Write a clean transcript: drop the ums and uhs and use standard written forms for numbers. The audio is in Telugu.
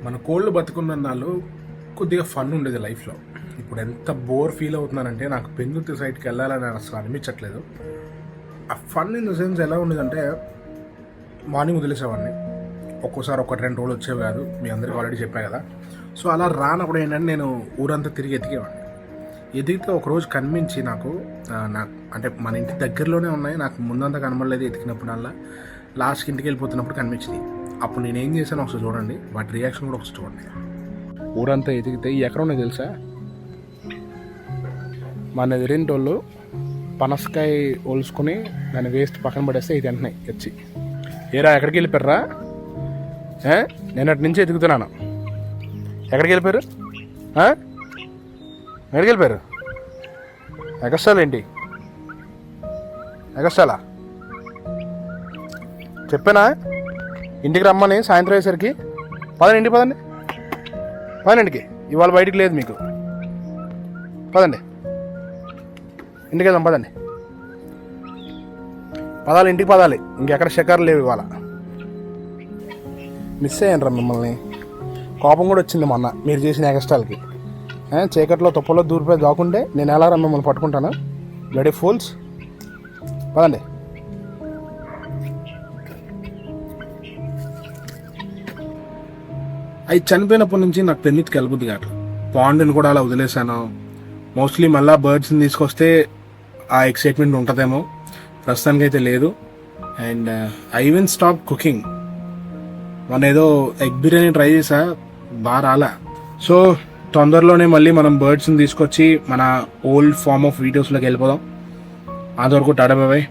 మన కోళ్ళు బతుకున్నన్నాళ్ళు కొద్దిగా ఫన్ ఉండేది లైఫ్లో. ఇప్పుడు ఎంత బోర్ ఫీల్ అవుతున్నానంటే నాకు పెందుర్తి సైడ్కి వెళ్ళాలని అసలు అనిపించట్లేదు. ఆ ఫన్ ఇన్ ద సెన్స్ ఎలా ఉండేదంటే మార్నింగ్ వదిలేసేవాడిని. ఒక్కోసారి 1-2 రోజులు వచ్చేవి కాదు, మీ అందరికీ ఆల్రెడీ చెప్పా కదా. సో అలా రానప్పుడు ఏంటంటే నేను ఊరంతా తిరిగి ఎతికేవాడిని. ఎదిగితే ఒకరోజు కనిపించి నాకు అంటే మన ఇంటి దగ్గరలోనే ఉన్నాయి, నాకు ముందంతా కనబడలేదు. ఎతికినప్పుడల్లా లాస్ట్కి ఇంటికి వెళ్ళిపోతున్నప్పుడు కనిపించింది. అప్పుడు నేనేం చేశాను ఒకసారి చూడండి, వాటి రియాక్షన్ కూడా ఒకసారి చూడండి. ఊరంతా ఎతికితే ఎక్కడ ఉన్నాయి తెలుసా? మన ఎదిరింటోళ్ళు పనసకాయ ఒలుసుకొని దాన్ని వేస్ట్ పక్కన పడేస్తే ఇది వెంటనే వచ్చి ఏరా ఎక్కడికి వెళ్ళిపోయారా? నేను అటు నుంచి ఎదుగుతున్నాను. ఎక్కడికి వెళ్ళిపోయారు? ఎక్కడికి వెళ్ళిపోయారు? ఎగస్టాల్ ఏంటి? ఎగస్టాలా చెప్పానా ఇంటికి రమ్మని సాయంత్రం అయ్యేసరికి? పదండి ఇంటికి, పదండి ఇంటికి. ఇవాళ బయటికి లేదు మీకు. పదండి ఇంటికి వెళ్దాం, పదండి. పదాలు ఇంటికి పదాలి, ఇంకెక్కడ షికారులు లేవు. ఇవాళ మిస్ అయ్యాను రా మిమ్మల్ని. కోపం కూడా వచ్చింది మొన్న మీరు చేసిన ఎగస్ట్రాలకి. చీకట్లో తుప్పలో దూరిపోయి దాకుంటే నేను ఎలా రా మిమ్మల్ని పట్టుకుంటాను? Bloody fools. పదండి. అవి చనిపోయినప్పటి నుంచి నాకు పెన్నిటికి వెళ్ళబుద్ది కాదు. పాండ్ని కూడా అలా వదిలేశాను. మోస్ట్లీ మళ్ళీ బర్డ్స్ని తీసుకొస్తే ఆ ఎక్సైట్మెంట్ ఉంటుందేమో, ప్రస్తుతానికి అయితే లేదు. And I even stop cooking. మన ఏదో ఎగ్ బిర్యానీ ట్రై చేసా, బాగా రాలా. సో తొందరలోనే మళ్ళీ మనం బర్డ్స్ని తీసుకొచ్చి మన ఓల్డ్ ఫార్మ్ ఆఫ్ వీడియోస్లోకి వెళ్ళిపోదాం. అంతవరకు టాటా బాయ్.